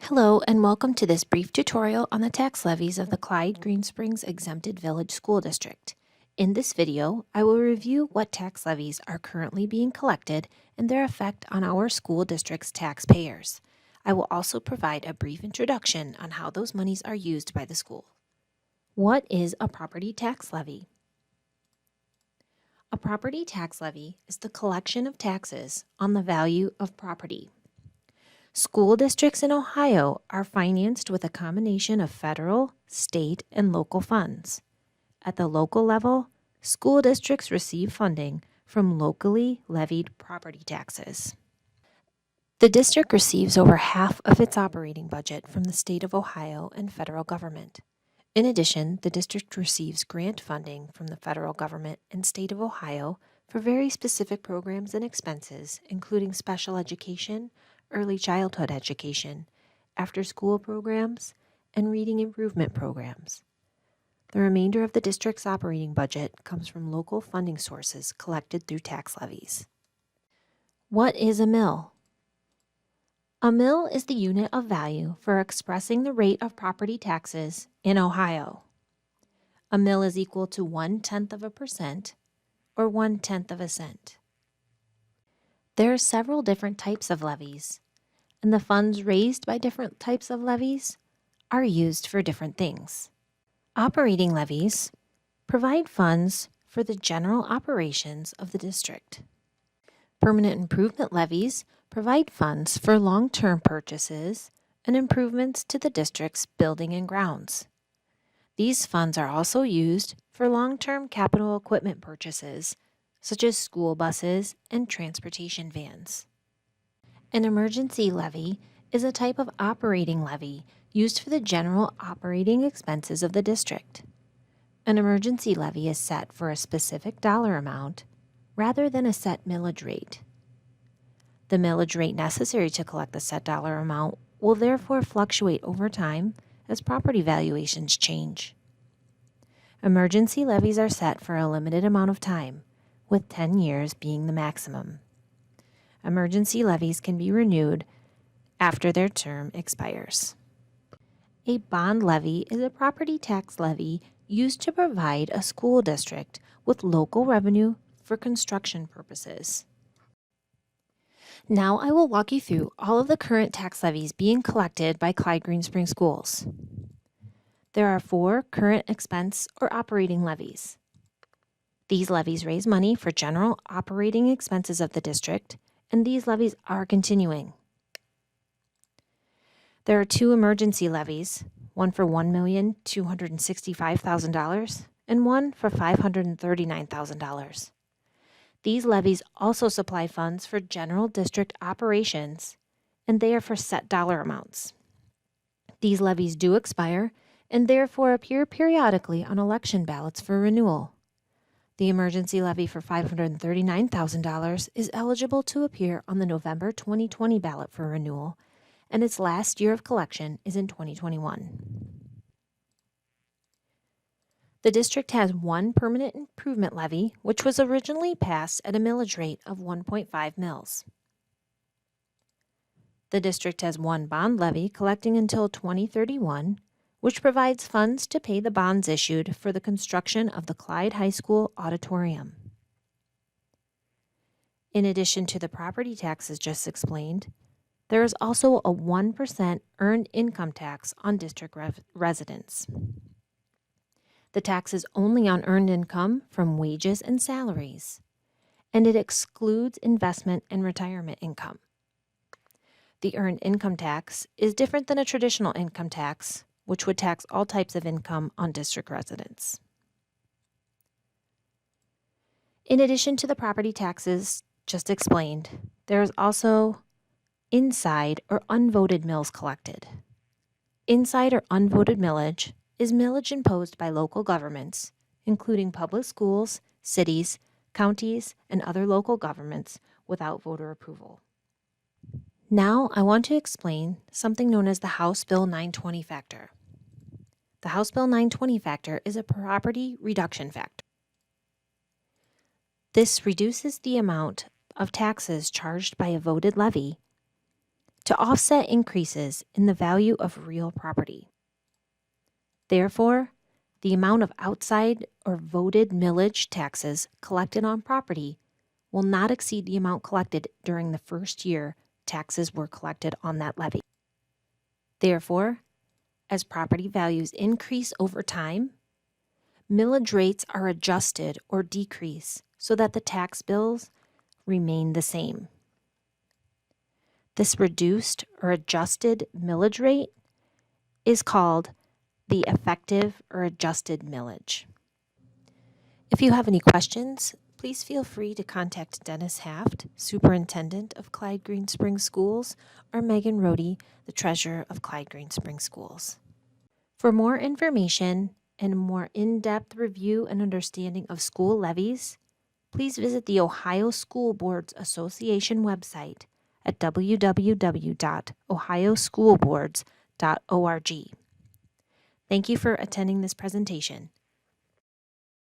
Hello and welcome to this brief tutorial on the tax levies of the Clyde Green Springs Exempted Village School District. In this video, I will review what tax levies are currently being collected and their effect on our school district's taxpayers. I will also provide a brief introduction on how those monies are used by the school. What is a property tax levy? A property tax levy is the collection of taxes on the value of property. School districts in Ohio are financed with a combination of federal, state, and local funds. At the local level, school districts receive funding from locally levied property taxes. The district receives over half of its operating budget from the state of Ohio and federal government. In addition, the district receives grant funding from the federal government and state of Ohio for very specific programs and expenses, including special education, early childhood education, after-school programs, and reading improvement programs. The remainder of the district's operating budget comes from local funding sources collected through tax levies. What is a mill? A mill is the unit of value for expressing the rate of property taxes in Ohio. A mill is equal to 1/10% or 1/10 of a cent. There are several different types of levies, and the funds raised by different types of levies are used for different things. Operating levies provide funds for the general operations of the district. Permanent improvement levies provide funds for long-term purchases and improvements to the district's building and grounds. These funds are also used for long-term capital equipment purchases, such as school buses and transportation vans. An emergency levy is a type of operating levy used for the general operating expenses of the district. An emergency levy is set for a specific dollar amount rather than a set millage rate. The millage rate necessary to collect the set dollar amount will therefore fluctuate over time as property valuations change. Emergency levies are set for a limited amount of time, with 10 years being the maximum. Emergency levies can be renewed after their term expires. A bond levy is a property tax levy used to provide a school district with local revenue for construction purposes. Now I will walk you through all of the current tax levies being collected by Clyde Green Springs Schools. There are 4 current expense or operating levies. These levies raise money for general operating expenses of the district, and these levies are continuing. There are 2 emergency levies, one for $1,265,000 and one for $539,000. These levies also supply funds for general district operations, and they are for set dollar amounts. These levies do expire and therefore appear periodically on election ballots for renewal. The emergency levy for $539,000 is eligible to appear on the November 2020 ballot for renewal, and its last year of collection is in 2021. The district has 1 permanent improvement levy, which was originally passed at a millage rate of 1.5 mils. The district has 1 bond levy collecting until 2031, which provides funds to pay the bonds issued for the construction of the Clyde High School auditorium. In addition to the property taxes just explained, there is also a 1% earned income tax on district residents. The tax is only on earned income from wages and salaries, and it excludes investment and retirement income. The earned income tax is different than a traditional income tax, which would tax all types of income on district residents. In addition to the property taxes just explained, there is also inside or unvoted mills collected. Inside or unvoted millage is millage imposed by local governments, including public schools, cities, counties, and other local governments without voter approval. Now I want to explain something known as the House Bill 920 factor. The House Bill 920 factor is a property reduction factor. This reduces the amount of taxes charged by a voted levy to offset increases in the value of real property. Therefore, the amount of outside or voted millage taxes collected on property will not exceed the amount collected during the first year taxes were collected on that levy. Therefore, as property values increase over time, millage rates are adjusted or decrease so that the tax bills remain the same. This reduced or adjusted millage rate is called the effective or adjusted millage. If you have any questions, please feel free to contact Dennis Haft, Superintendent of Clyde Green Springs Schools, or Megan Rohde, the Treasurer of Clyde Green Springs Schools. For more information and a more in-depth review and understanding of school levies, please visit the Ohio School Boards Association website at www.ohioschoolboards.org. Thank you for attending this presentation.